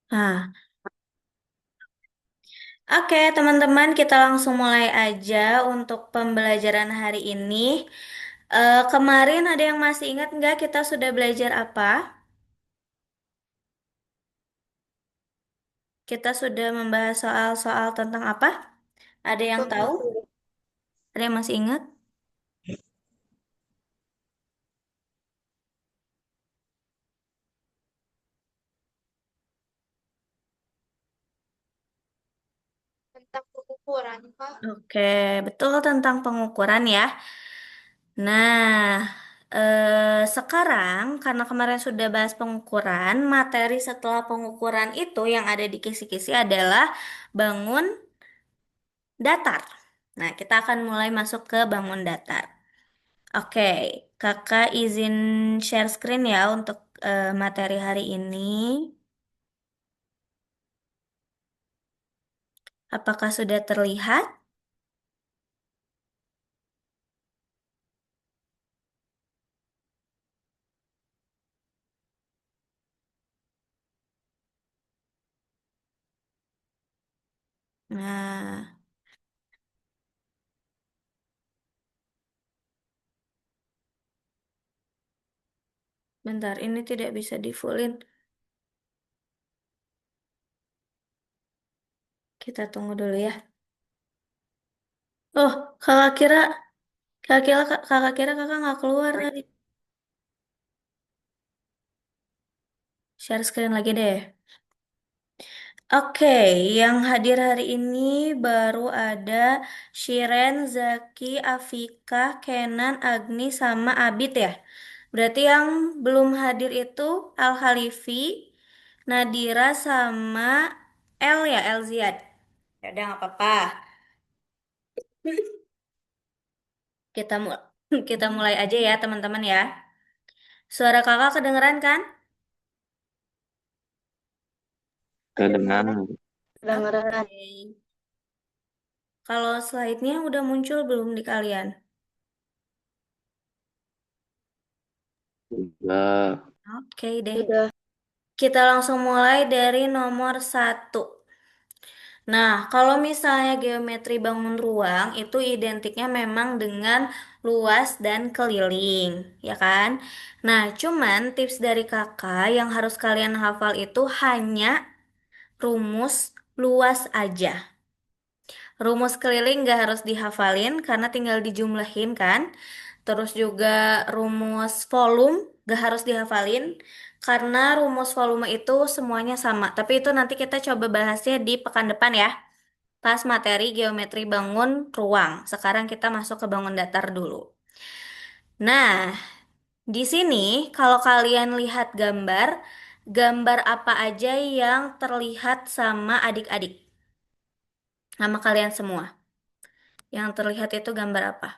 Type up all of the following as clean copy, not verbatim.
Nah, oke teman-teman, kita langsung mulai aja untuk pembelajaran hari ini. Kemarin ada yang masih ingat nggak kita sudah belajar apa? Kita sudah membahas soal-soal tentang apa? Ada yang tahu? Ada yang masih ingat? Tentang pengukuran, Pak. Oke, betul tentang pengukuran ya. Nah, sekarang karena kemarin sudah bahas pengukuran, materi setelah pengukuran itu yang ada di kisi-kisi adalah bangun datar. Nah, kita akan mulai masuk ke bangun datar. Oke, kakak izin share screen ya untuk materi hari ini. Apakah sudah terlihat? Nah, bentar, ini tidak bisa di fullin. Kita tunggu dulu ya. Oh, kakak kira, kakak kira kakak nggak keluar tadi. Share screen lagi deh. Oke, yang hadir hari ini baru ada Shiren, Zaki, Afika, Kenan, Agni, sama Abid ya. Berarti yang belum hadir itu Al Khalifi, Nadira, sama El ya, El Ziad. Ya udah nggak apa-apa. Kita mulai, kita mulai aja ya teman-teman ya. Suara kakak kedengeran kan? Kedengaran. Kedengeran. Oke. Kalau slide-nya udah muncul belum di kalian? Juga. Oke deh. Sudah. Kita langsung mulai dari nomor satu. Nah, kalau misalnya geometri bangun ruang itu identiknya memang dengan luas dan keliling, ya kan? Nah, cuman tips dari kakak yang harus kalian hafal itu hanya rumus luas aja. Rumus keliling nggak harus dihafalin karena tinggal dijumlahin kan. Terus juga rumus volume nggak harus dihafalin karena rumus volume itu semuanya sama. Tapi itu nanti kita coba bahasnya di pekan depan ya. Pas materi geometri bangun ruang. Sekarang kita masuk ke bangun datar dulu. Nah, di sini kalau kalian lihat gambar, gambar apa aja yang terlihat sama adik-adik? Nama kalian semua. Yang terlihat itu gambar apa?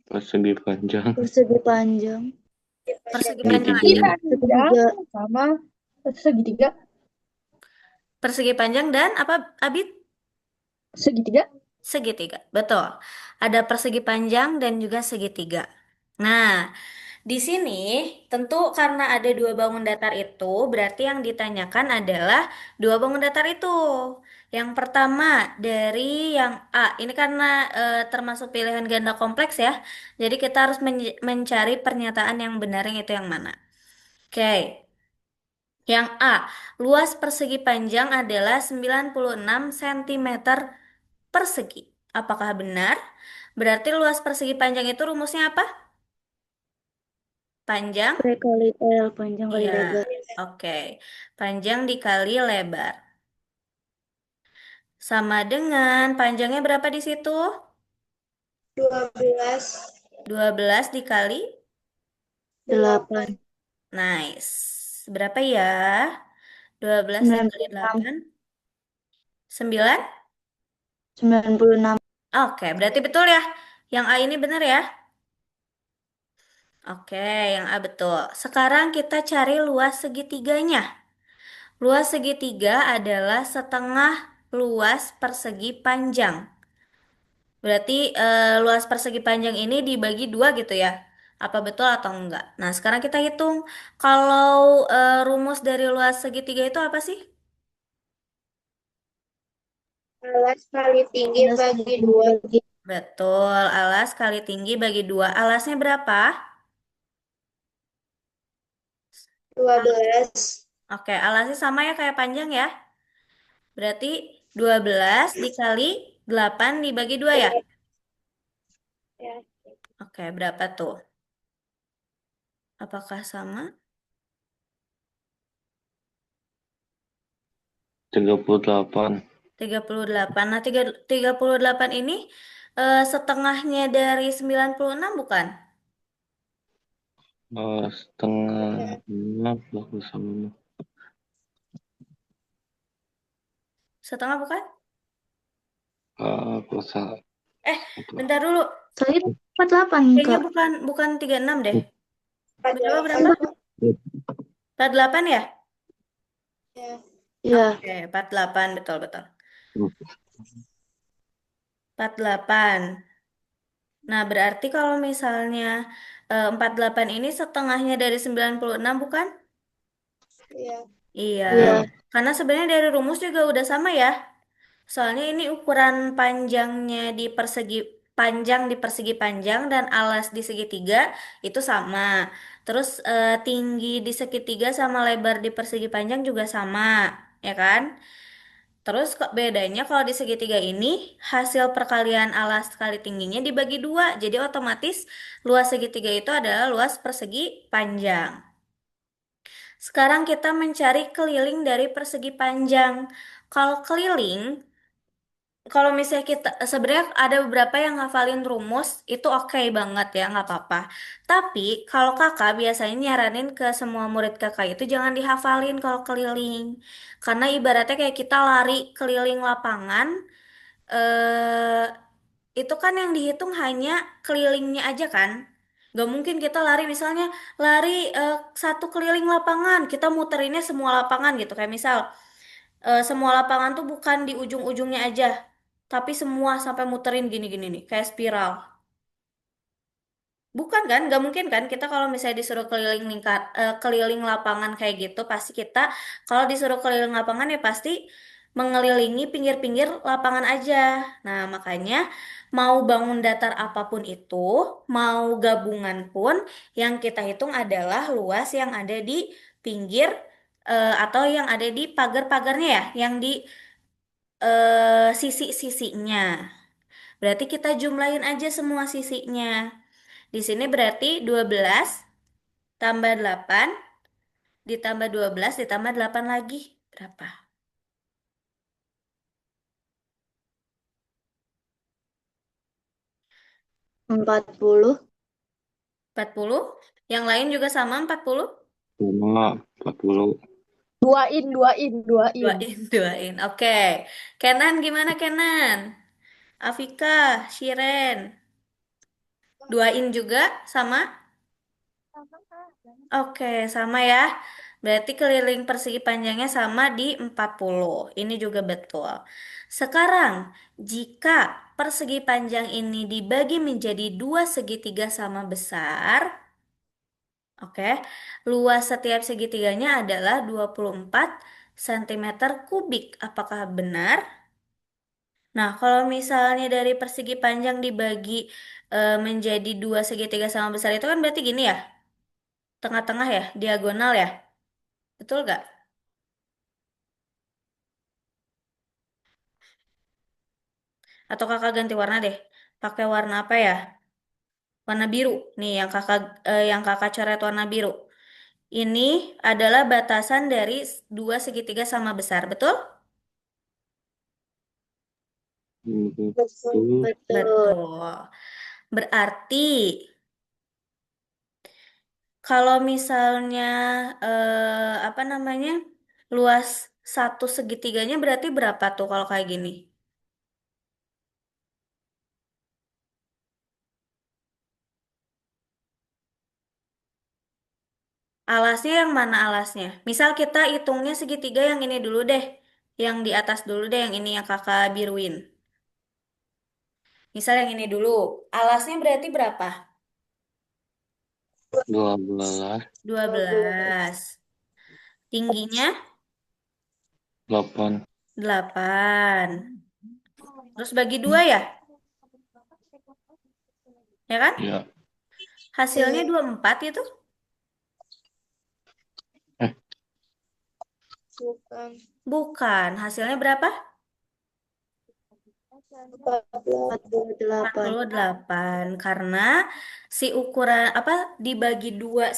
Persegi panjang. Persegi panjang. Persegi panjang Segitiga. aja. Iya, segitiga. Sama segitiga. Persegi panjang dan apa, Abid? Segitiga. Segitiga. Betul. Ada persegi panjang dan juga segitiga. Nah, di sini tentu karena ada dua bangun datar itu, berarti yang ditanyakan adalah dua bangun datar itu. Yang pertama dari yang A, ini karena termasuk pilihan ganda kompleks ya. Jadi kita harus mencari pernyataan yang benar yang itu yang mana. Oke. Yang A, luas persegi panjang adalah 96 cm persegi. Apakah benar? Berarti luas persegi panjang itu rumusnya apa? Panjang? P kali L, panjang kali Iya. lebar. Oke. Panjang dikali lebar. Sama dengan panjangnya berapa di situ? 12. 12 dikali? 8. Nice. Berapa ya? 12 dikali 96. 8? 9? 96. Oke, berarti betul ya. Yang A ini benar ya? Oke, yang A betul. Sekarang kita cari luas segitiganya. Luas segitiga adalah setengah luas persegi panjang. Berarti luas persegi panjang ini dibagi dua gitu ya. Apa betul atau enggak? Nah, sekarang kita hitung. Kalau rumus dari luas segitiga itu apa sih? Alas kali tinggi bagi dua. Betul, alas kali tinggi bagi dua. Alasnya berapa? 12. Oke, alasnya sama ya kayak panjang ya. Berarti 12 dikali 8 dibagi 2 ya? Ya. Oke, berapa tuh? Apakah sama? 38. 38. Nah, 38 ini setengahnya dari 96 bukan? Setengah enam bagus sama. Setengah bukan? Kosa Eh, apa? bentar dulu. Saya 48, Kayaknya Kak. bukan 36 deh. Berapa 48 berapa? kok. 48 ya? Ya. Ya. Oke, 48 betul betul. 48. Nah, berarti kalau misalnya 48 ini setengahnya dari 96 bukan? Iya. Iya. Iya. Karena sebenarnya dari rumus juga udah sama ya. Soalnya ini ukuran panjangnya di persegi panjang di persegi panjang dan alas di segitiga itu sama. Terus tinggi di segitiga sama lebar di persegi panjang juga sama, ya kan? Terus kok bedanya kalau di segitiga ini hasil perkalian alas kali tingginya dibagi dua, jadi otomatis luas segitiga itu adalah luas persegi panjang. Sekarang kita mencari keliling dari persegi panjang. Kalau keliling kalau misalnya kita sebenarnya ada beberapa yang ngafalin rumus itu oke banget ya nggak apa-apa. Tapi kalau kakak biasanya nyaranin ke semua murid kakak itu jangan dihafalin kalau keliling. Karena ibaratnya kayak kita lari keliling lapangan, eh itu kan yang dihitung hanya kelilingnya aja kan. Gak mungkin kita lari misalnya lari satu keliling lapangan, kita muterinnya semua lapangan gitu. Kayak misal semua lapangan tuh bukan di ujung-ujungnya aja, tapi semua sampai muterin gini-gini nih, kayak spiral. Bukan kan? Gak mungkin kan kita kalau misalnya disuruh keliling keliling lapangan kayak gitu, pasti kita kalau disuruh keliling lapangan ya pasti mengelilingi pinggir-pinggir lapangan aja. Nah, makanya mau bangun datar apapun itu, mau gabungan pun, yang kita hitung adalah luas yang ada di pinggir atau yang ada di pagar-pagarnya ya, yang di sisi-sisinya. Berarti kita jumlahin aja semua sisinya. Di sini berarti 12 tambah 8 ditambah 12 ditambah 8 lagi. Berapa? 40. 40. Yang lain juga sama 40. Sama 40. Duain. Duain, duain. Oke. Kenan gimana Kenan? Afika, Shiren. Duain juga sama? Oke, sama ya. Berarti keliling persegi panjangnya sama di 40. Ini juga betul. Sekarang, jika persegi panjang ini dibagi menjadi dua segitiga sama besar, oke, luas setiap segitiganya adalah 24 cm kubik. Apakah benar? Nah, kalau misalnya dari persegi panjang dibagi menjadi dua segitiga sama besar itu kan berarti gini ya, tengah-tengah ya, diagonal ya. Betul gak? Atau kakak ganti warna deh. Pakai warna apa ya? Warna biru. Nih yang kakak coret warna biru. Ini adalah batasan dari dua segitiga sama besar, betul? Betul. Betul. Betul. Berarti kalau misalnya apa namanya? Luas satu segitiganya berarti berapa tuh kalau kayak gini? Alasnya yang mana alasnya? Misal kita hitungnya segitiga yang ini dulu deh. Yang di atas dulu deh, yang ini yang kakak biruin. Misal yang ini dulu. Alasnya berarti berapa? 12, 12. Tingginya 8. 8. Terus bagi 2 ya? Ya kan? Ya. Hasilnya 24 itu? Eh, Bukan. Bukan. Hasilnya berapa? 48. 48. Karena si ukuran apa dibagi dua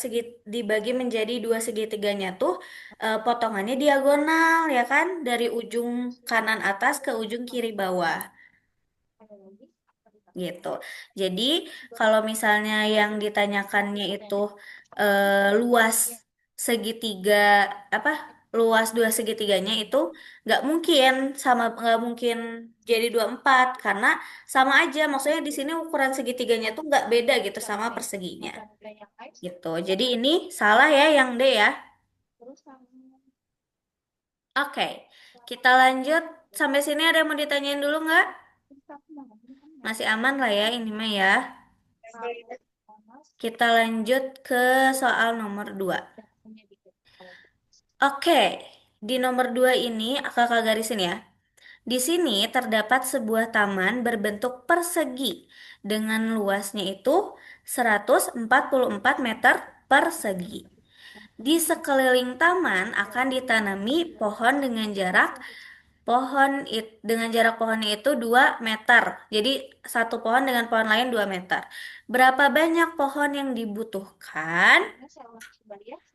dibagi menjadi dua segitiganya tuh potongannya diagonal ya kan? Dari ujung kanan atas ke ujung kiri bawah. Gitu. Jadi kalau misalnya yang ditanyakannya itu luas segitiga apa luas dua segitiganya itu nggak mungkin jadi 24 karena sama aja maksudnya di sini ukuran segitiganya tuh nggak beda gitu sama perseginya gitu. Jadi ini salah ya yang D ya. Oke, kita lanjut sampai sini ada yang mau ditanyain dulu nggak? Masih aman lah ya ini mah ya. Kita lanjut ke soal nomor 2. Oke, di nomor 2 ini kakak garisin ya. Di sini terdapat sebuah taman berbentuk persegi dengan luasnya itu 144 meter persegi. Di sekeliling taman akan ditanami pohon dengan jarak dengan jarak pohonnya itu 2 meter. Jadi satu pohon dengan pohon lain 2 meter. Berapa banyak pohon yang dibutuhkan?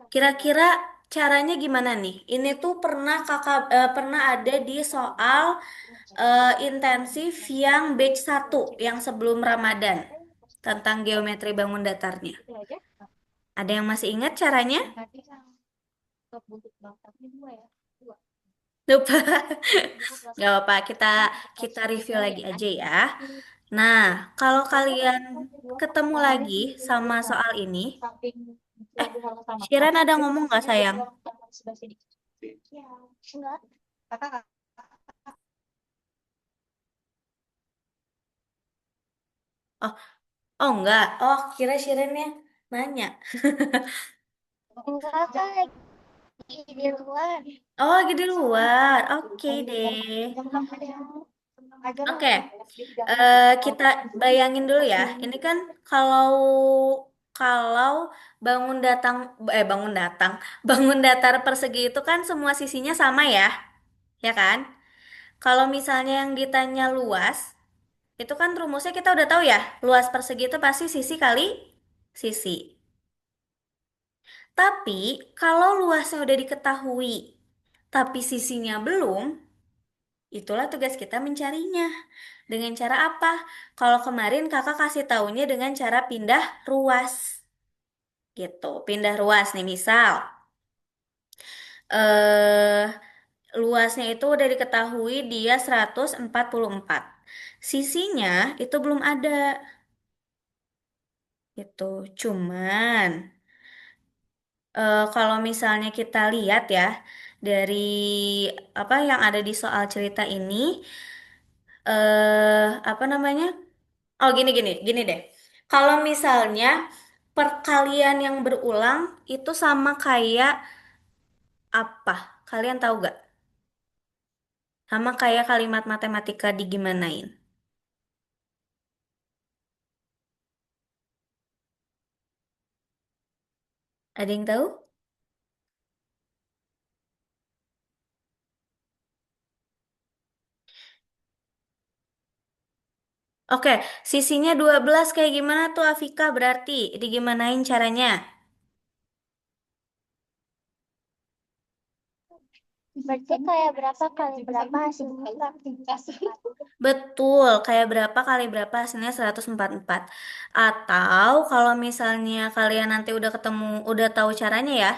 Kira-kira caranya gimana nih? Ini tuh pernah ada di soal intensif yang batch 1 yang sebelum Ramadan tentang geometri bangun datarnya. Ada yang masih ingat caranya? Lupa. Gak apa-apa, kita review lagi aja ya. Nah, kalau kalian ketemu lagi sama soal ini, eh, Shiren ada ngomong gak sayang? Oh, oh enggak. Oh, kira Shirennya nanya. Enggak kan lagi di luar. Oh, lagi di luar. Oke deh. Oke, kita bayangin dulu ya. Ini kan kalau kalau bangun datang, bangun datang, bangun datar persegi itu kan semua sisinya sama ya kan? Kalau misalnya yang ditanya luas, itu kan rumusnya kita udah tahu ya. Luas persegi itu pasti sisi kali sisi. Tapi kalau luasnya udah diketahui, tapi sisinya belum, itulah tugas kita mencarinya. Dengan cara apa? Kalau kemarin kakak kasih taunya dengan cara pindah ruas. Gitu, pindah ruas nih misal. eh Luasnya itu udah diketahui dia 144. Sisinya itu belum ada. Gitu. Cuman kalau misalnya kita lihat ya dari apa yang ada di soal cerita ini apa namanya? Oh gini gini gini deh. Kalau misalnya perkalian yang berulang itu sama kayak apa? Kalian tahu gak? Sama kayak kalimat matematika digimanain? Ada yang tahu? Oke, sisinya 12 kayak gimana tuh Afika berarti? Digimanain caranya? Berarti kayak berapa kali berapa hasilnya? Betul, kayak berapa kali berapa hasilnya 144. Atau kalau misalnya kalian nanti udah ketemu, udah tahu caranya ya,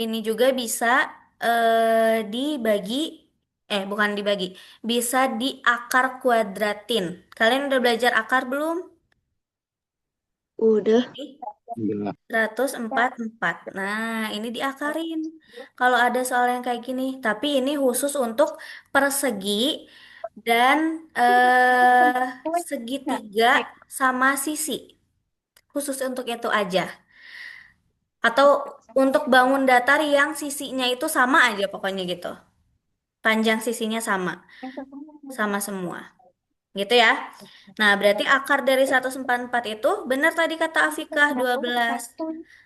ini juga bisa dibagi, bukan dibagi, bisa diakar kuadratin. Kalian udah belajar akar belum? Udah. Ih, Enggak. 144. Nah, ini diakarin. Kalau ada soal yang kayak gini, tapi ini khusus untuk persegi dan segitiga sama sisi. Khusus untuk itu aja. Atau untuk bangun datar yang sisinya itu sama aja pokoknya gitu. Panjang sisinya sama, sama semua. Gitu ya. Nah, berarti akar dari 144 itu benar tadi kata Afikah 12.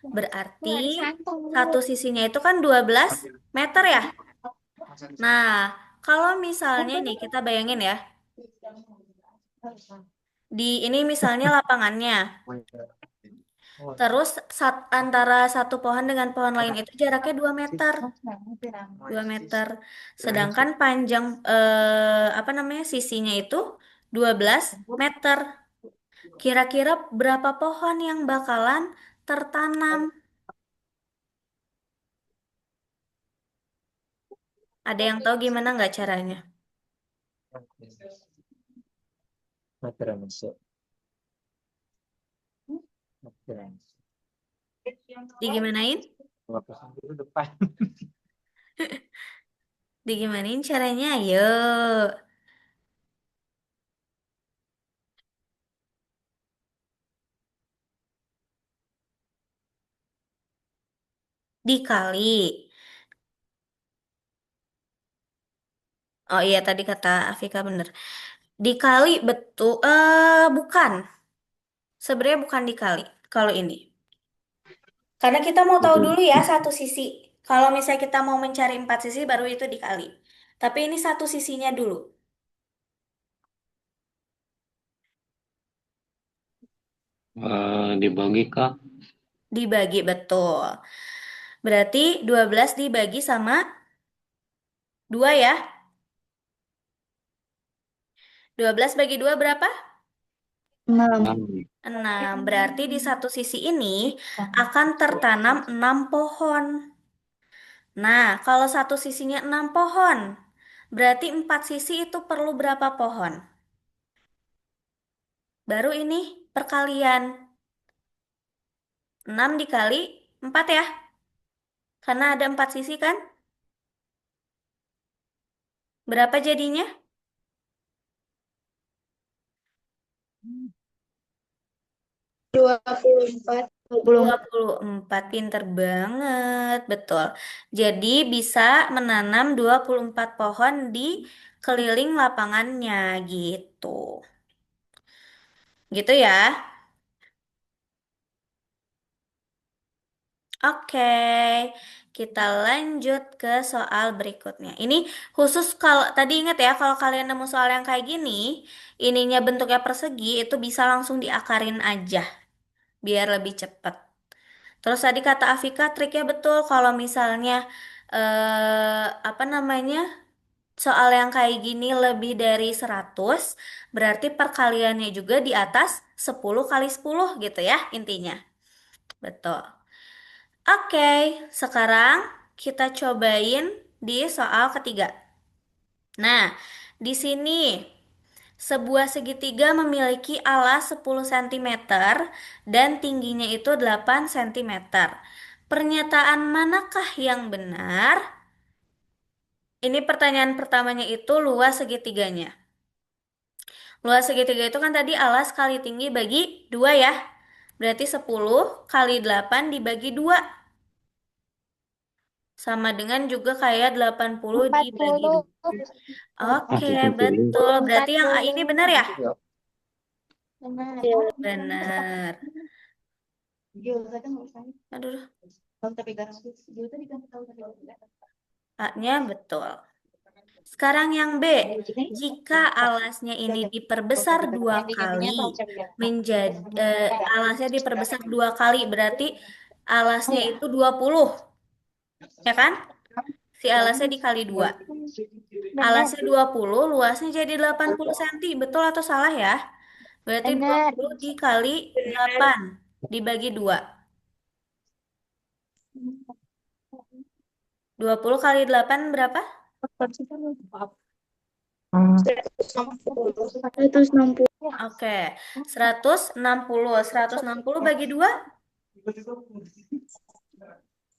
Berarti satu sisinya itu kan 12 meter ya. Nah, kalau misalnya nih kita bayangin ya, di ini misalnya lapangannya. Terus antara satu pohon dengan pohon lain itu jaraknya 2 meter. 2 meter. Sedangkan panjang apa namanya sisinya itu 12 meter. Kira-kira berapa pohon yang bakalan tertanam? Ada yang tahu gimana nggak caranya? Digimanain? Digimanain caranya? Ayo. Dikali. Oh iya tadi kata Afika bener. Dikali betul. Bukan. Sebenarnya bukan dikali. Kalau ini. Karena kita mau tahu Itu dulu ya satu sisi. Kalau misalnya kita mau mencari empat sisi baru itu dikali. Tapi ini satu sisinya dulu. dibagi Kak. Dibagi betul. Berarti 12 dibagi sama 2 ya. 12 bagi 2 berapa? 6. 6. 6. Berarti di satu sisi ini akan tertanam 6 pohon. Nah, kalau satu sisinya 6 pohon, berarti 4 sisi itu perlu berapa pohon? Baru ini perkalian. 6 dikali 4 ya. Karena ada 4 sisi kan? Berapa jadinya? 24, 24. 24. Pinter banget. Betul. Jadi bisa menanam 24 pohon di keliling lapangannya gitu. Gitu ya. Oke, kita lanjut ke soal berikutnya. Ini khusus kalau tadi ingat ya, kalau kalian nemu soal yang kayak gini, ininya bentuknya persegi, itu bisa langsung diakarin aja, biar lebih cepat. Terus tadi kata Afika, triknya betul kalau misalnya, apa namanya, soal yang kayak gini lebih dari 100, berarti perkaliannya juga di atas 10 kali 10 gitu ya, intinya. Betul. Oke, sekarang kita cobain di soal ketiga. Nah, di sini sebuah segitiga memiliki alas 10 cm dan tingginya itu 8 cm. Pernyataan manakah yang benar? Ini pertanyaan pertamanya itu luas segitiganya. Luas segitiga itu kan tadi alas kali tinggi bagi 2 ya. Berarti 10 kali 8 dibagi 2. Sama dengan juga kayak 80 dibagi 40. 2. Oke, Bukan pilih. betul. Berarti yang A ini 40. benar ya? Benar. Benar. Aduh, A-nya betul. Sekarang yang B. Jika alasnya ini diperbesar 2 kali, alasnya diperbesar 2 kali, berarti alasnya itu 20, ya kan? Si alasnya dikali 2. Benar. Alasnya 20, luasnya jadi 80 cm. Betul atau salah ya? Berarti dua Benar. puluh dikali 8 dibagi 2. 20 kali 8 berapa? 160. Oke, 160. 160 bagi 2,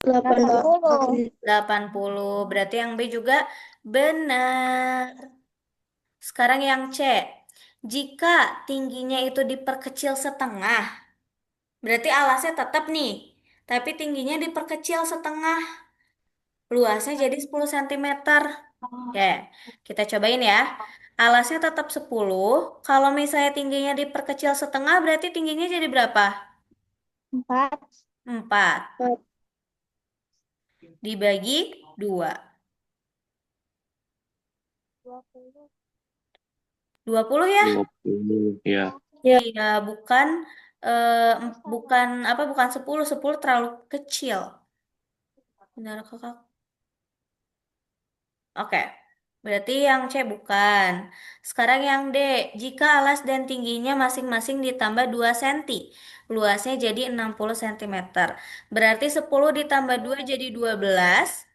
80. 80. Berarti yang B juga benar. Sekarang yang C. Jika tingginya itu diperkecil setengah, berarti alasnya tetap nih. tapi tingginya diperkecil setengah, luasnya jadi 10 cm. Oke, kita cobain ya. Alasnya tetap 10. Kalau misalnya tingginya diperkecil setengah, berarti tingginya jadi berapa? 4. 4. Dibagi 2. 20 ya? 20. Ya. Ya. Iya, bukan bukan apa bukan 10. 10 terlalu kecil. Benar Kakak? Oke. Berarti yang C bukan. Sekarang yang D, jika alas dan tingginya masing-masing ditambah 2 cm, luasnya jadi 60 cm. Berarti 10 ditambah 2 jadi 12,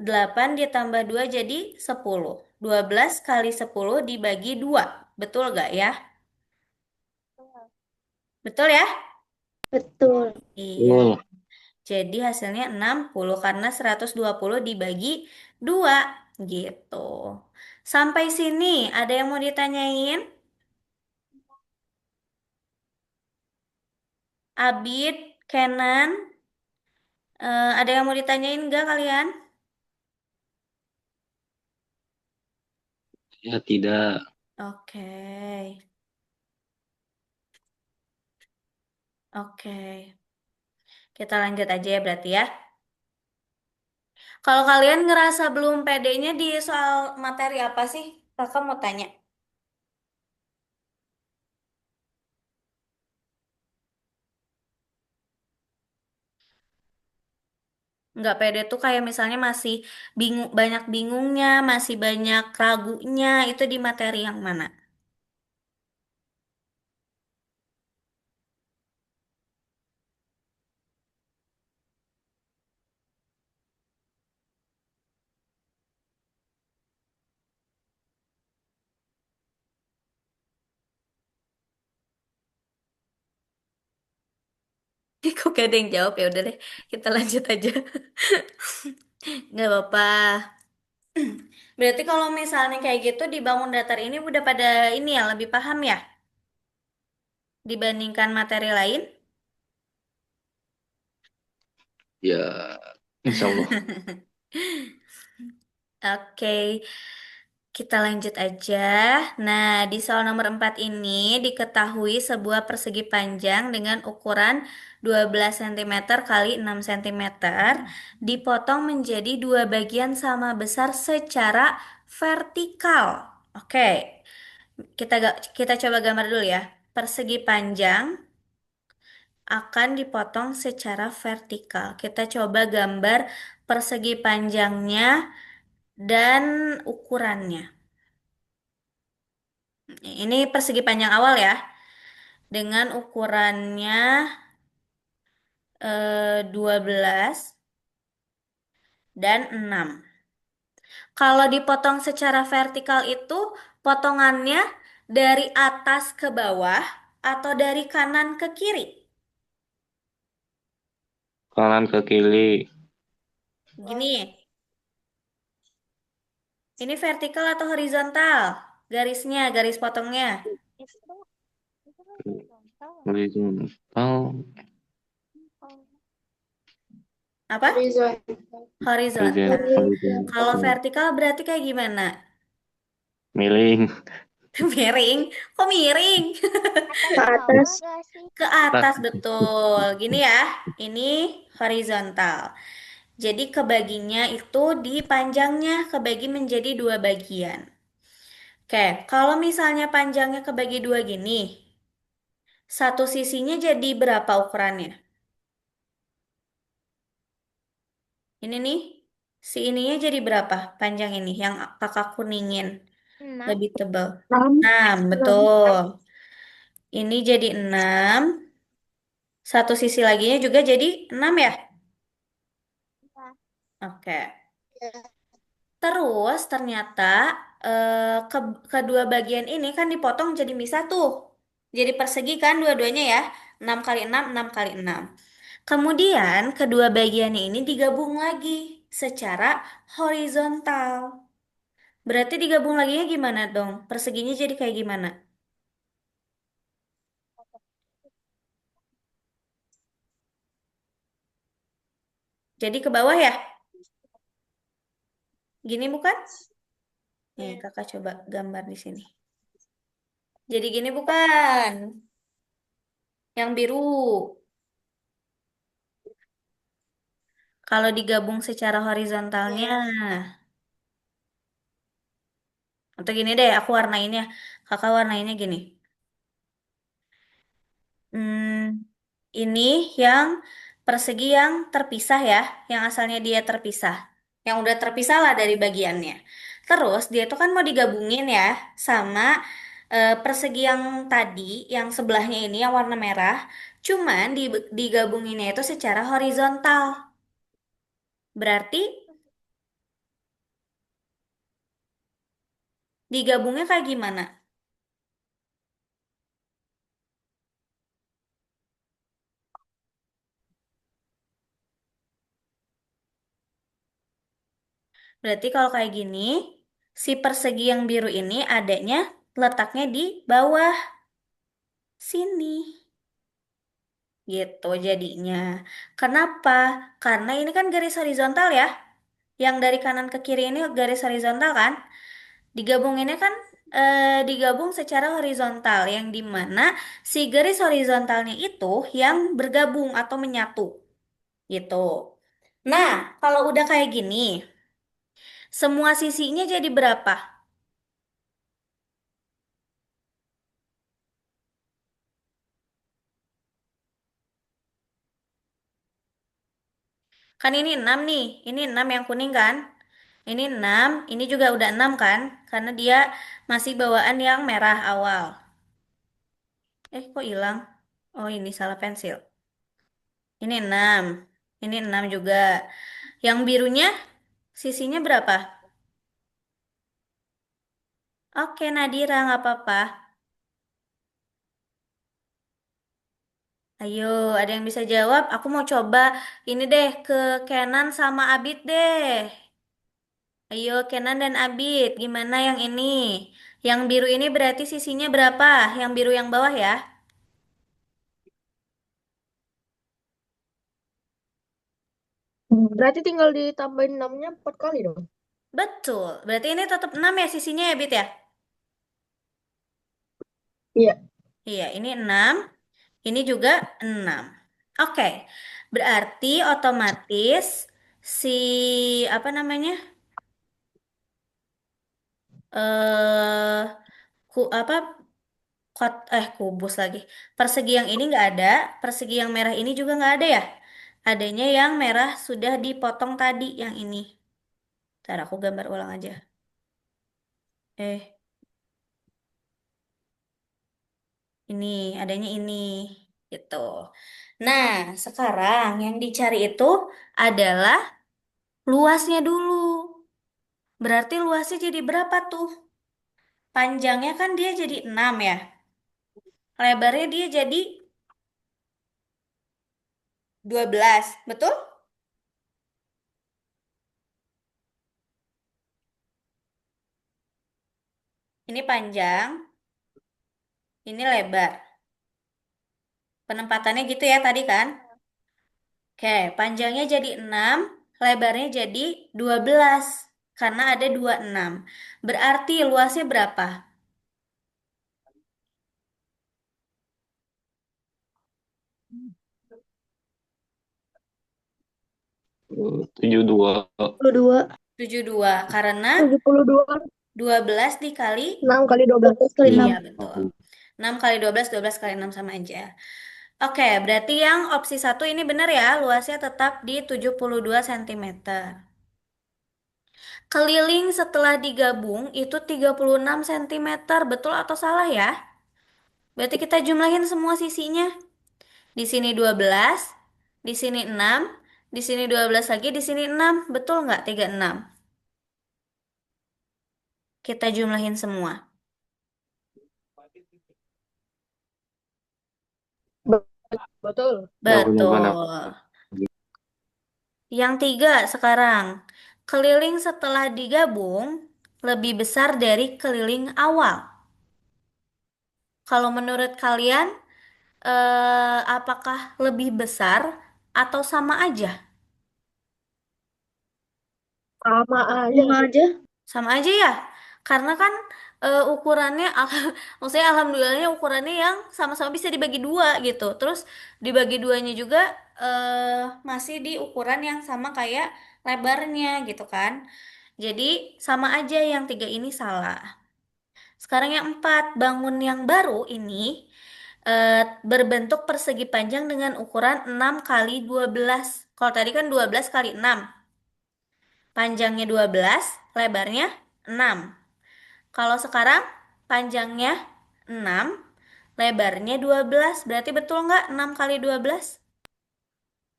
8 ditambah 2 jadi 10. 12 kali 10 dibagi 2. Betul gak ya? Betul ya? Betul. Iya. Betul. Jadi hasilnya 60 karena 120 dibagi 2 gitu. Sampai sini ada yang mau ditanyain? Abid, Kenan, ada yang mau ditanyain nggak kalian? Ya tidak. Oke, oke. Kita lanjut aja ya berarti ya. Kalau kalian ngerasa belum pedenya di soal materi apa sih? Kakak mau tanya. Nggak pede tuh kayak misalnya masih bingung, banyak bingungnya, masih banyak ragunya, itu di materi yang mana? Kok gak ada yang jawab ya udah deh, kita lanjut aja. Nggak apa-apa. Berarti kalau misalnya kayak gitu di bangun datar ini udah pada ini ya lebih paham ya dibandingkan materi lain. Ya, insya Allah. Oke, kita lanjut aja. Nah, di soal nomor 4 ini diketahui sebuah persegi panjang dengan ukuran 12 cm kali 6 cm dipotong menjadi dua bagian sama besar secara vertikal. Oke, kita coba gambar dulu ya. Persegi panjang akan dipotong secara vertikal. Kita coba gambar persegi panjangnya dan ukurannya. Ini persegi panjang awal ya, dengan ukurannya 12 dan 6. Kalau dipotong secara vertikal itu potongannya dari atas ke bawah atau dari kanan ke kiri? Kanan ke kiri. Gini, ini vertikal atau horizontal? Garisnya, garis potongnya. Horizontal. Apa? Horizontal. Horizontal. Kalau Horizontal. vertikal berarti kayak gimana? Miring. Miring? Kok miring? Ke atas. Ke atas betul. Gini ya, ini horizontal. Jadi kebaginya itu di panjangnya kebagi menjadi dua bagian. Oke, kalau misalnya panjangnya kebagi dua gini, satu sisinya jadi berapa ukurannya? Ini nih, si ininya jadi berapa panjang ini yang kakak kuningin lebih tebal? 6. 6, betul. Ini jadi 6. Satu sisi laginya juga jadi 6 ya? Oke. Terus ternyata kedua bagian ini kan dipotong jadi misah tuh. Jadi persegi kan dua-duanya ya. 6 kali 6 6 kali 6. Kemudian kedua bagiannya ini digabung lagi secara horizontal. Berarti digabung laginya gimana dong? Perseginya jadi kayak gimana? Jadi ke bawah ya? Gini bukan? Nih, kakak coba gambar di sini. Jadi gini bukan? Yang biru. Kalau digabung secara horizontalnya, Ya. atau gini deh, aku warnainnya. Kakak warnainnya gini. Hmm, ini yang persegi yang terpisah ya, yang asalnya dia terpisah. Yang udah terpisah lah dari bagiannya. Terus dia tuh kan mau digabungin ya sama persegi yang tadi, yang sebelahnya ini yang warna merah. Cuman digabunginnya itu secara horizontal. Berarti digabungnya kayak gimana? Berarti kalau kayak gini, si persegi yang biru ini adanya letaknya di bawah sini. Gitu jadinya. Kenapa? Karena ini kan garis horizontal ya. Yang dari kanan ke kiri ini garis horizontal kan? Digabunginnya kan digabung secara horizontal yang dimana si garis horizontalnya itu yang bergabung atau menyatu gitu. Nah, kalau udah kayak gini, semua sisinya jadi berapa? Kan ini 6 nih, ini 6 yang kuning kan? Ini 6, ini juga udah 6 kan? Karena dia masih bawaan yang merah awal. Kok hilang? Oh, ini salah pensil. Ini 6. Ini 6 juga. Yang birunya sisinya berapa? Oke, Nadira, nggak apa-apa. Ayo, ada yang bisa jawab? Aku mau coba ini deh ke Kenan sama Abid deh. Ayo, Kenan dan Abid, gimana yang ini? Yang biru ini berarti sisinya berapa? Yang biru yang bawah ya? Berarti tinggal ditambahin 6-nya 4 kali dong. Betul. Berarti ini tetap 6 ya sisinya ya, Bit ya? Iya. Iya, ini 6. Ini juga 6. Oke. Berarti otomatis si apa namanya? Eh apa kubus lagi. Persegi yang ini nggak ada, persegi yang merah ini juga nggak ada ya? Adanya yang merah sudah dipotong tadi yang ini. Ntar aku gambar ulang aja. Eh, ini adanya ini gitu. Nah, sekarang yang dicari itu adalah luasnya dulu. Berarti luasnya jadi berapa tuh? Panjangnya kan dia jadi 6 ya. Lebarnya dia jadi 12, betul? Ini panjang, ini lebar. Penempatannya gitu ya tadi kan? Oke, panjangnya jadi 6, lebarnya jadi 12. Karena ada 26. Berarti luasnya berapa? 72. 72. 72. Karena 72. 12 dikali 6 kali 12 kali iya 6. betul. 6 kali 12, 12 kali 6 sama aja. Oke, berarti yang opsi satu ini benar ya, luasnya tetap di 72 cm. Keliling setelah digabung itu 36 cm, betul atau salah ya? Berarti kita jumlahin semua sisinya. Di sini 12, di sini 6, di sini 12 lagi, di sini 6. Betul nggak 36? Kita jumlahin semua. Betul. Jawabannya apa? Betul. Yang tiga sekarang. Keliling setelah digabung lebih besar dari keliling awal. Kalau menurut kalian, apakah lebih besar atau sama aja? Sama aja Sama sih. aja. Sama aja ya. Karena kan ukurannya, maksudnya alhamdulillahnya ukurannya yang sama-sama bisa dibagi dua gitu. Terus dibagi duanya juga masih di ukuran yang sama kayak lebarnya gitu kan. Jadi sama aja yang tiga ini salah. Sekarang yang empat, bangun yang baru ini berbentuk persegi panjang dengan ukuran 6 kali 12. Kalau tadi kan 12 kali 6. Panjangnya 12, lebarnya 6. Kalau sekarang panjangnya 6, lebarnya 12. Berarti betul nggak 6 kali 12?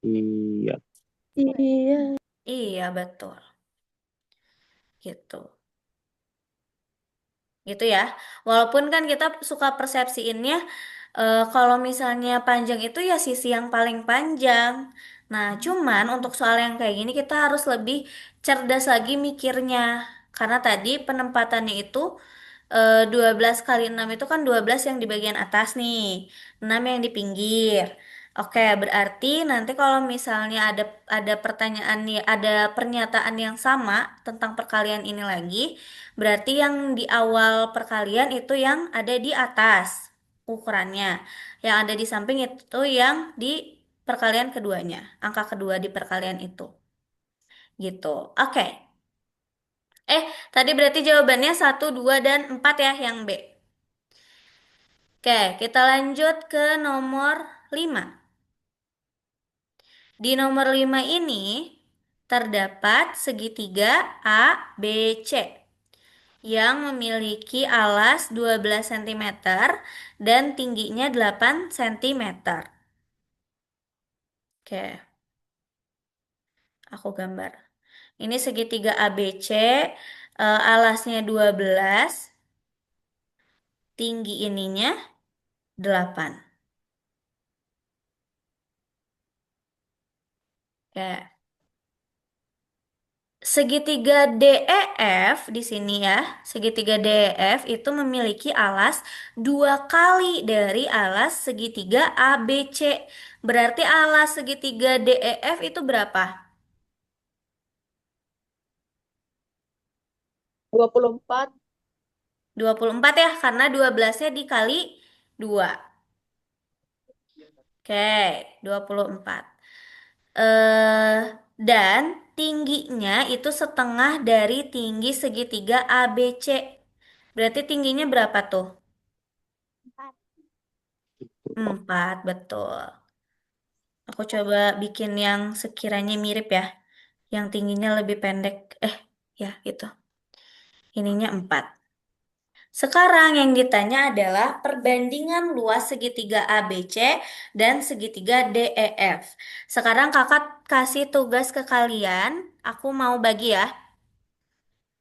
Iya. Iya. Iya, betul. Gitu. Gitu ya. Walaupun kan kita suka persepsiinnya kalau misalnya panjang itu ya sisi yang paling panjang. Nah, cuman untuk soal yang kayak gini kita harus lebih cerdas lagi mikirnya. Karena tadi penempatannya itu 12 kali 6 itu kan 12 yang di bagian atas nih, 6 yang di pinggir. Oke, berarti nanti kalau misalnya ada pertanyaan nih, ada pernyataan yang sama tentang perkalian ini lagi, berarti yang di awal perkalian itu yang ada di atas ukurannya. Yang ada di samping itu yang di perkalian keduanya, angka kedua di perkalian itu. Gitu. Oke. Tadi berarti jawabannya satu, 2, dan 4 ya yang B. Oke, kita lanjut ke nomor 5. Di nomor 5 ini terdapat segitiga A, B, C yang memiliki alas 12 cm dan tingginya 8 cm. Oke, aku gambar. Ini segitiga ABC, alasnya 12, tinggi ininya 8. Oke. Segitiga DEF di sini ya, segitiga DEF itu memiliki alas dua kali dari alas segitiga ABC. Berarti alas segitiga DEF itu berapa? 24. 24 ya, karena 12-nya dikali 2. Oke, 24. Eh, dan tingginya itu setengah dari tinggi segitiga ABC. Berarti tingginya berapa tuh? 4, betul. Aku coba bikin yang sekiranya mirip ya. Yang tingginya lebih pendek. Ya gitu. Ininya 4. Sekarang yang ditanya adalah perbandingan luas segitiga ABC dan segitiga DEF. Sekarang kakak kasih tugas ke kalian. Aku mau bagi ya.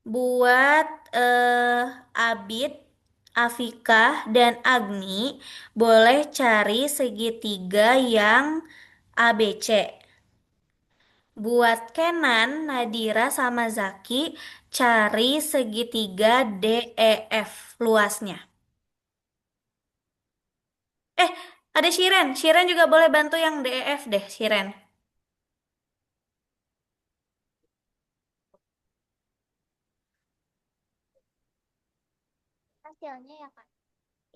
Buat Abid, Afika, dan Agni boleh cari segitiga yang ABC. Buat Kenan, Nadira, sama Zaki cari segitiga DEF luasnya. Eh, ada Shiren. Shiren juga boleh bantu yang DEF deh, Shiren. Hasilnya ya, Kak.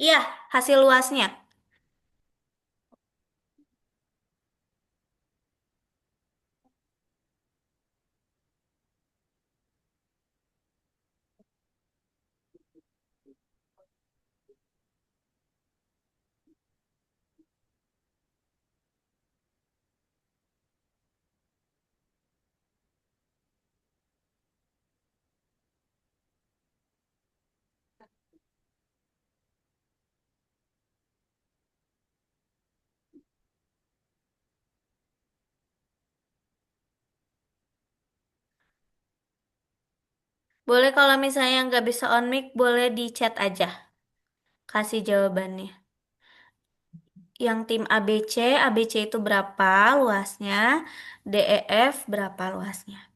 Iya, hasil luasnya. Boleh kalau misalnya nggak bisa on mic, boleh di chat aja. Kasih jawabannya. Yang tim ABC, ABC itu berapa luasnya? DEF berapa luasnya?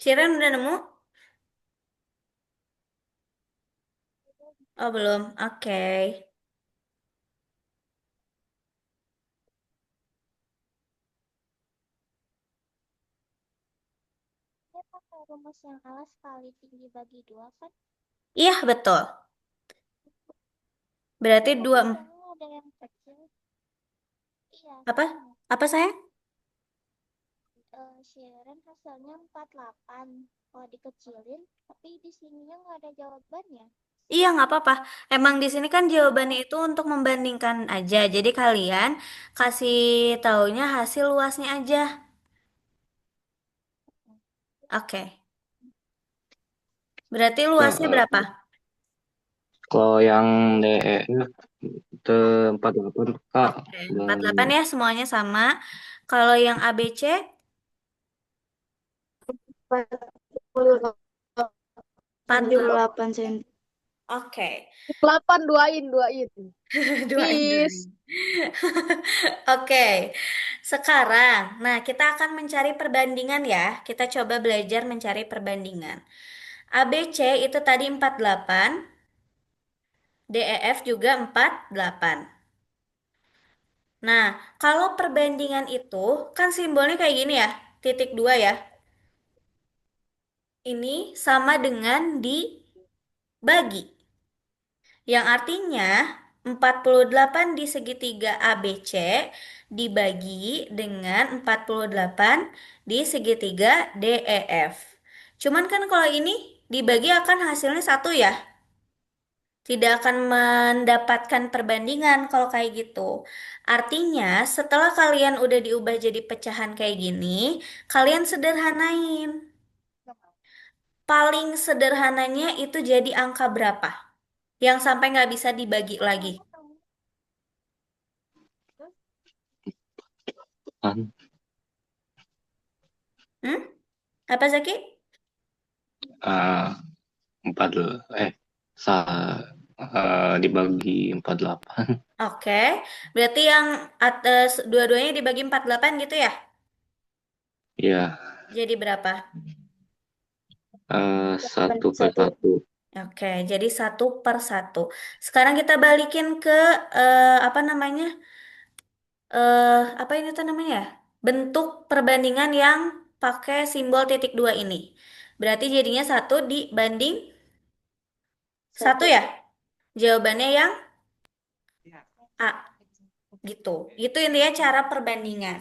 Shiren udah nemu? Oh, belum. Oke. Dia pakai rumus yang alas kali tinggi bagi dua kan? Iya, betul. Berarti Tapi kok dua hasilnya ada yang kecil? Iya, apa? sama. Apa sayang? Sharon hasilnya 48. Kalau dikecilin, tapi di sininya nggak ada jawabannya. Iya, nggak apa-apa. Emang di sini kan jawabannya itu untuk membandingkan aja. Jadi kalian kasih taunya hasil luasnya aja. Oke. Berarti luasnya Ke, berapa? kalau yang DE itu 48 Kak. Oke, Dan 48 ya semuanya sama. Kalau yang ABC, 48. 48 cm. Oke. 8 duain, duain. Duain, Please. duain. Oke. Sekarang, nah kita akan mencari perbandingan ya. Kita coba belajar mencari perbandingan. ABC itu tadi 48, DEF juga 48. Nah, kalau perbandingan itu kan simbolnya kayak gini ya, titik dua ya. Ini sama dengan dibagi. Yang artinya 48 di segitiga ABC dibagi dengan 48 di segitiga DEF. Cuman kan kalau ini dibagi akan hasilnya satu ya. Tidak akan mendapatkan perbandingan kalau kayak gitu. Artinya setelah kalian udah diubah jadi pecahan kayak gini, kalian sederhanain. Paling sederhananya itu jadi angka berapa? Yang sampai nggak bisa dibagi lagi. kan Hmm? Apa Zaki? eh, empat sa dibagi 48. Oke, berarti yang atas dua-duanya dibagi 48 gitu ya? Ya, Jadi berapa? satu per satu. Oke, jadi satu per satu. Sekarang kita balikin ke apa namanya? Apa ini tuh namanya ya? Bentuk perbandingan yang pakai simbol titik dua ini. Berarti jadinya satu dibanding satu ya? Jawabannya yang A gitu. Itu intinya cara perbandingan.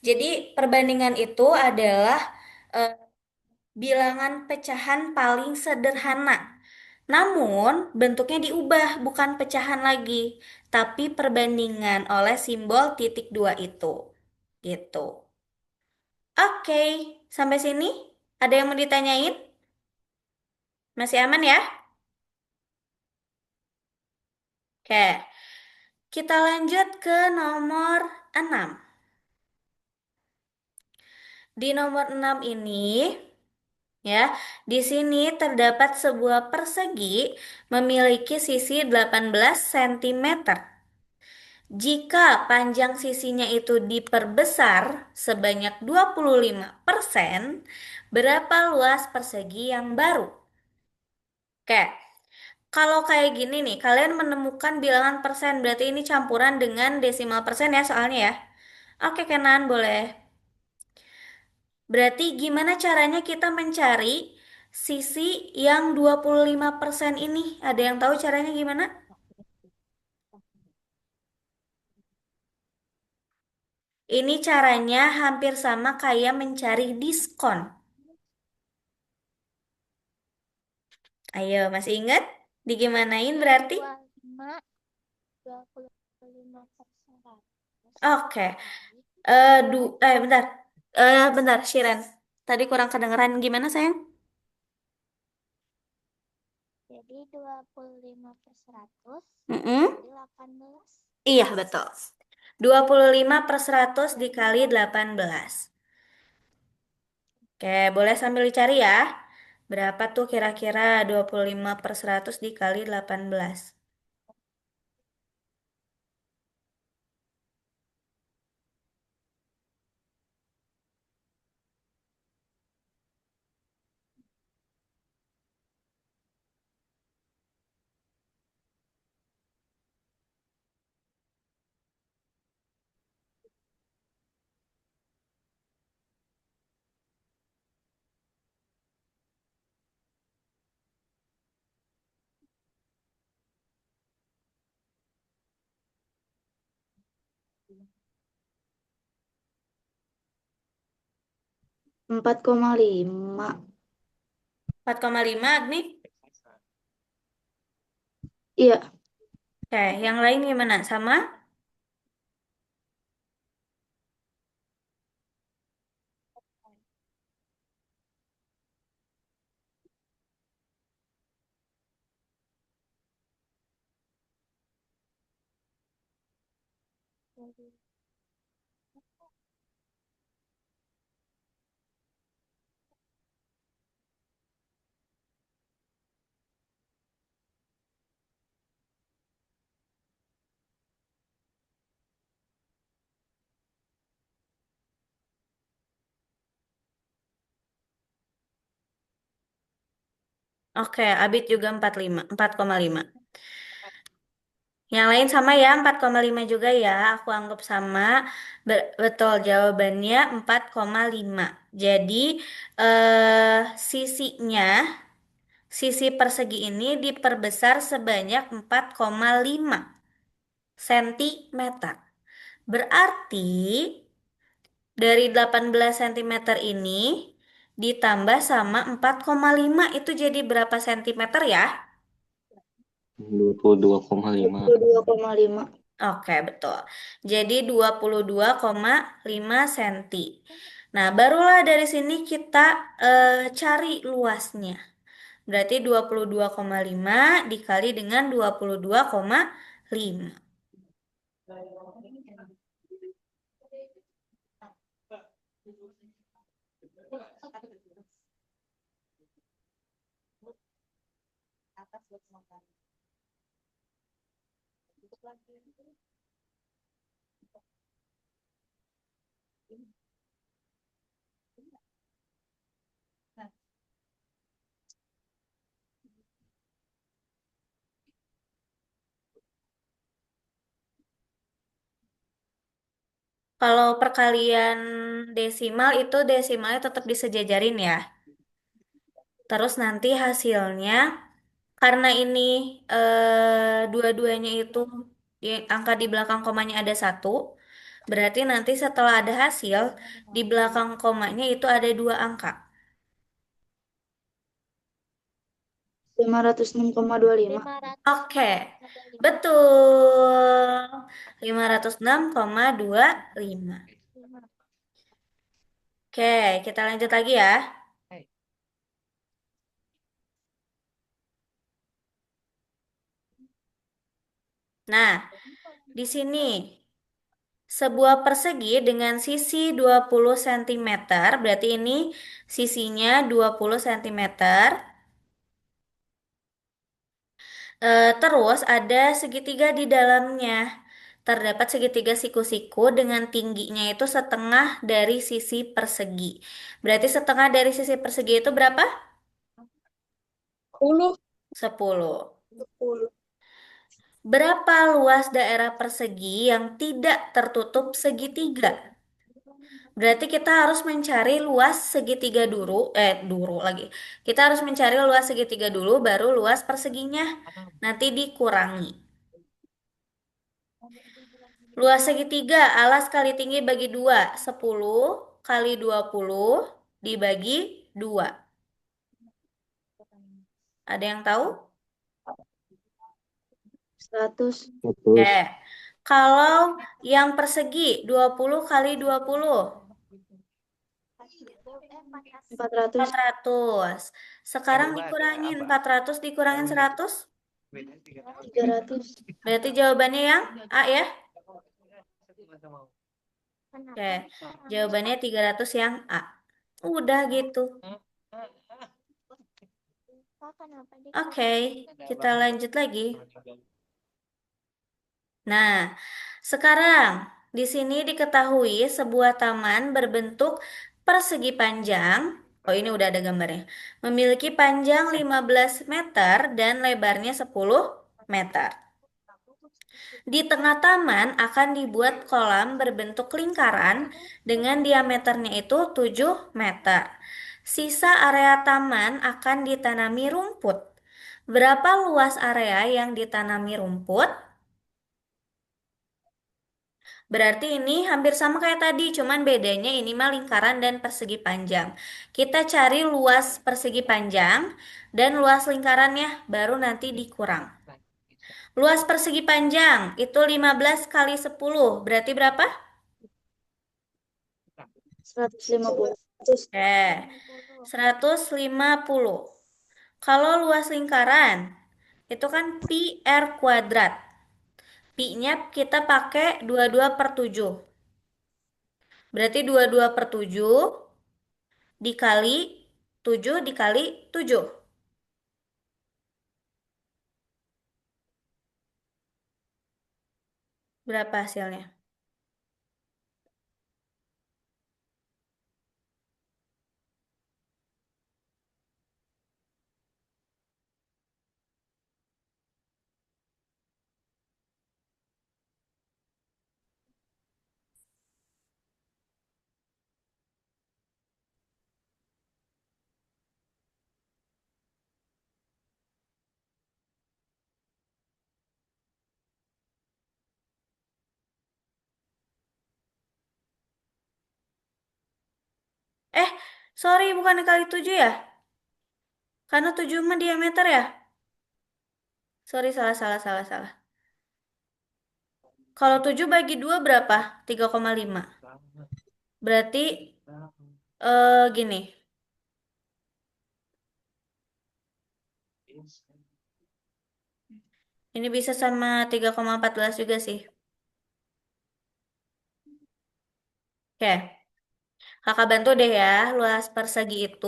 Jadi perbandingan itu adalah eh, bilangan pecahan paling sederhana. Namun bentuknya diubah bukan pecahan lagi, tapi perbandingan oleh simbol titik dua itu. Gitu. Oke, sampai sini ada yang mau ditanyain? Masih aman ya? Oke, kita lanjut ke nomor 6. Di nomor 6 ini, ya, di sini terdapat sebuah persegi memiliki sisi 18 cm. Jika panjang sisinya itu diperbesar sebanyak 25%, berapa luas persegi yang baru? Oke, kalau kayak gini nih, kalian menemukan bilangan persen, berarti ini campuran dengan desimal persen ya soalnya ya. Oke, Kenan, boleh. Berarti gimana caranya kita mencari sisi yang 25% ini? Ada yang tahu caranya gimana? Ini caranya hampir sama kayak mencari diskon. Ayo, masih ingat? Digimanain berarti? 25% Oke. dikali. Bentar. Bentar, Shiren. Tadi kurang kedengeran gimana, sayang? Jadi 25 per 100 Mm-mm. dikali 18. Iya, betul. 25/100 dikali 18. Oke, boleh sambil dicari ya. Berapa tuh kira-kira 25/100 dikali 18? 4,5. 4,5 Agni? Iya, Oke, yang lain gimana? Sama? Oke, Abid juga 45, 4,5. Yang lain sama ya, 4,5 juga ya. Aku anggap sama. Betul, jawabannya 4,5. Jadi, sisinya, sisi persegi ini diperbesar sebanyak 4,5 sentimeter. Berarti, dari 18 sentimeter ini ditambah sama 4,5 itu jadi berapa sentimeter ya? 22,5. 22,5. Oke, betul. Jadi 22,5 cm. Nah, barulah dari sini kita cari luasnya. Berarti 22,5 dikali dengan 22,5. Kalau perkalian desimal itu desimalnya tetap disejajarin ya. Terus nanti hasilnya karena ini dua-duanya itu angka di belakang komanya ada satu, berarti nanti setelah ada hasil di belakang komanya itu ada dua angka. 506,25. 500 Oke, ada 5. betul. 506,25. Oke, kita lanjut lagi ya. Nah, di sini sebuah persegi dengan sisi 20 cm, berarti ini sisinya 20 cm. Terus ada segitiga di dalamnya. Terdapat segitiga siku-siku dengan tingginya itu setengah dari sisi persegi. Berarti setengah dari sisi persegi itu berapa? 10. 10. 10. Berapa luas daerah persegi yang tidak tertutup segitiga? Berarti kita harus mencari luas segitiga dulu, dulu lagi. Kita harus mencari luas segitiga dulu, baru luas perseginya. Nanti dikurangi. Luas segitiga, alas kali tinggi bagi 2. 10 kali 20 dibagi 2. Ada yang tahu? 100. Oke. 100. Kalau yang persegi, 20 kali 20. 400. 400. Sekarang dikurangin 400 dikurangin 100. 300. Berarti jawabannya yang A ya? Kenapa Oke. bisa Jawabannya 300 yang A. Udah gitu. kenapa Oke, dikurangi? kita lanjut lagi. Nah, sekarang di sini diketahui sebuah taman berbentuk persegi panjang. Oh, ini udah ada gambarnya. Memiliki panjang 15 meter dan lebarnya 10 meter. Di tengah taman akan dibuat kolam berbentuk lingkaran dengan diameternya itu 7 meter. Sisa area taman akan ditanami rumput. Berapa luas area yang ditanami rumput? Berarti ini hampir sama kayak tadi, cuman bedanya ini mah lingkaran dan persegi panjang. Kita cari luas persegi panjang dan luas lingkarannya, baru nanti dikurang. Luas persegi panjang itu 15 kali 10, berarti berapa? 150. Eh, 50. 150. Kalau luas lingkaran, itu kan pi r kuadrat. Pi-nya kita pakai 22 per 7. Berarti 22 per 7 dikali 7 dikali 7. Berapa hasilnya? Eh, sorry bukan dikali 7 ya? Karena 7 mah diameter ya? Sorry, salah, salah, salah, salah. Kalau 7 bagi 2 berapa? 3,5. Berarti gini. Ini bisa sama 3,14 juga sih. Oke. Kakak bantu deh ya luas persegi itu.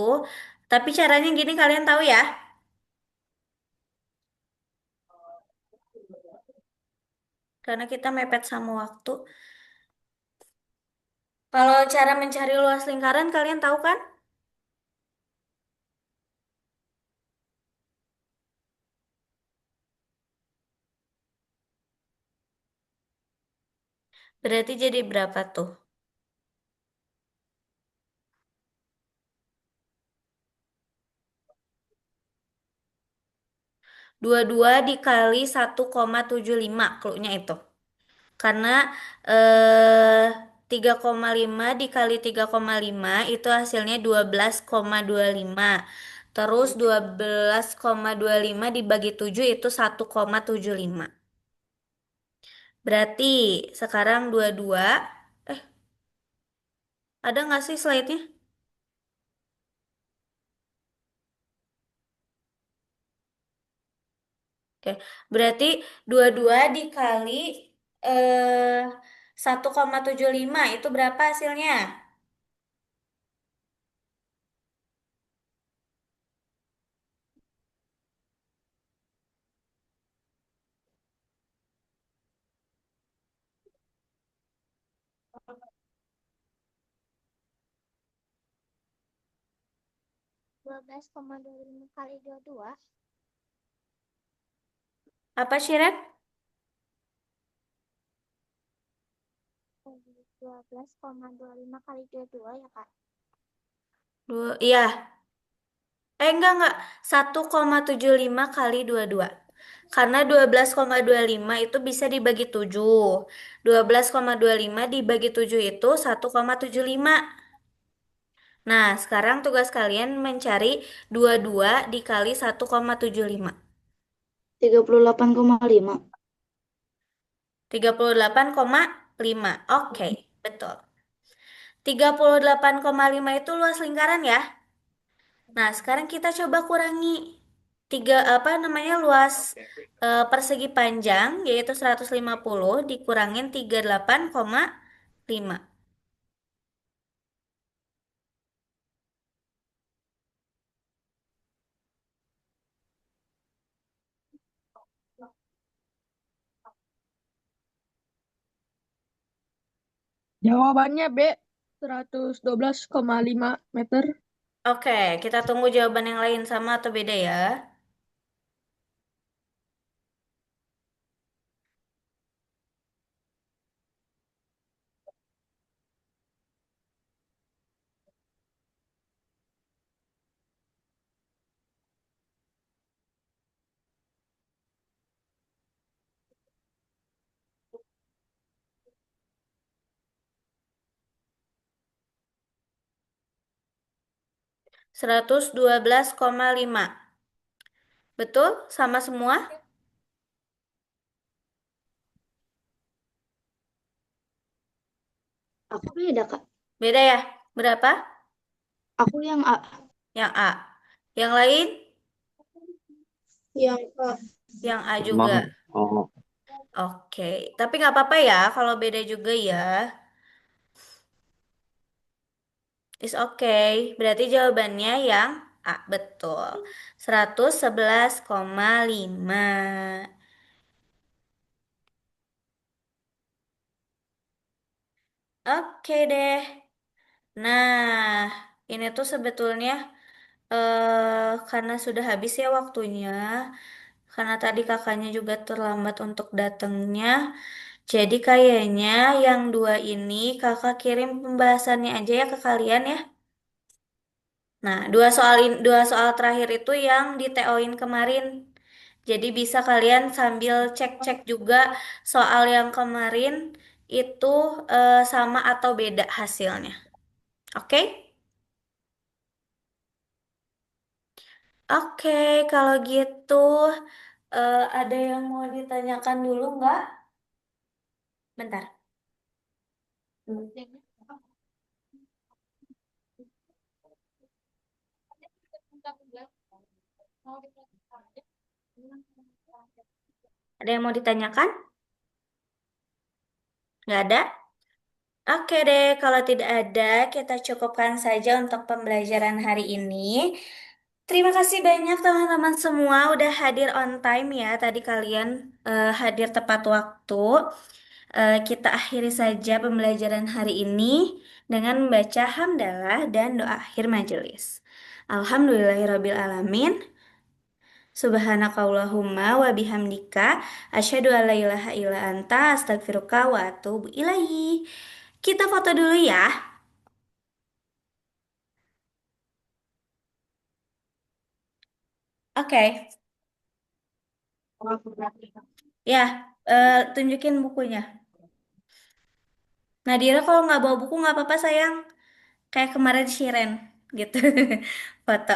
Tapi caranya gini kalian tahu ya? Karena kita mepet sama waktu. Kalau cara mencari luas lingkaran kalian tahu kan? Berarti jadi berapa tuh? 22 dikali 1,75 cluenya itu. Karena eh 3,5 dikali 3,5 itu hasilnya 12,25. Terus 12,25 dibagi 7 itu 1,75. Berarti sekarang 22. Eh, ada nggak sih slide-nya? Oke, berarti 22 dikali eh 1,75 itu berapa hasilnya? 12,25 kali 22. Apa sih, Ren? 12,25 kali 22 ya, Kak. Iya. Enggak. 1,75 kali 22. Karena 12,25 itu bisa dibagi 7. 12,25 dibagi 7 itu 1,75. Nah, sekarang tugas kalian mencari 22 dikali 1,75. 38,5. 38,5. Oke, betul. 38,5 itu luas lingkaran ya. Nah, sekarang kita coba kurangi apa namanya luas persegi panjang yaitu 150 dikurangin 38,5. Jawabannya B, 112,5 meter. Oke, kita tunggu jawaban yang lain sama atau beda ya. 112,5. Betul? Sama semua? Aku beda, Kak. Beda ya? Berapa? Aku yang A. Yang A. Yang lain? Yang A. Yang A Emang, juga. oh, Oke. Tapi nggak apa-apa ya kalau beda juga ya. Is okay. Berarti jawabannya yang A. Betul. 111,5. Oke deh. Nah, ini tuh sebetulnya karena sudah habis ya waktunya. Karena tadi kakaknya juga terlambat untuk datangnya. Jadi kayaknya yang dua ini kakak kirim pembahasannya aja ya ke kalian ya. Nah, dua soal terakhir itu yang di TO-in kemarin. Jadi bisa kalian sambil cek-cek juga soal yang kemarin itu sama atau beda hasilnya. Oke? Oke, kalau gitu ada yang mau ditanyakan dulu nggak? Bentar. Ada yang mau ditanyakan? Nggak ada? Oke deh, kalau tidak ada, kita cukupkan saja untuk pembelajaran hari ini. Terima kasih banyak teman-teman semua udah hadir on time ya. Tadi kalian hadir tepat waktu. Kita akhiri saja pembelajaran hari ini dengan membaca hamdalah dan doa akhir majelis. Alhamdulillahirrabbilalamin. Subhanakallahumma wa bihamdika asyhadu an la ilaha illa anta astaghfiruka wa atubu ilaihi. Kita foto dulu ya. Oke. Ya, tunjukin bukunya. Nadira kalau nggak bawa buku nggak apa-apa sayang. Kayak kemarin Shiren gitu. Foto.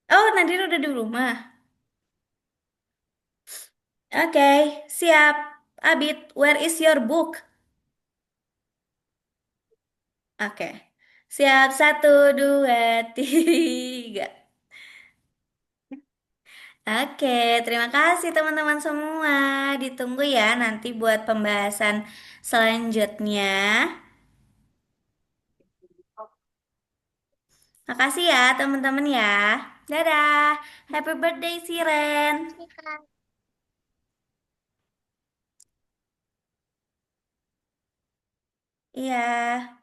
Oh, Nadira udah di rumah. Oke, siap. Abid, where is your book? Oke. Siap, satu, dua, tiga. Oke, terima kasih teman-teman semua. Ditunggu ya nanti buat pembahasan selanjutnya. Makasih ya teman-teman ya. Dadah. Happy birthday, Siren. Makasih, Kak. Iya.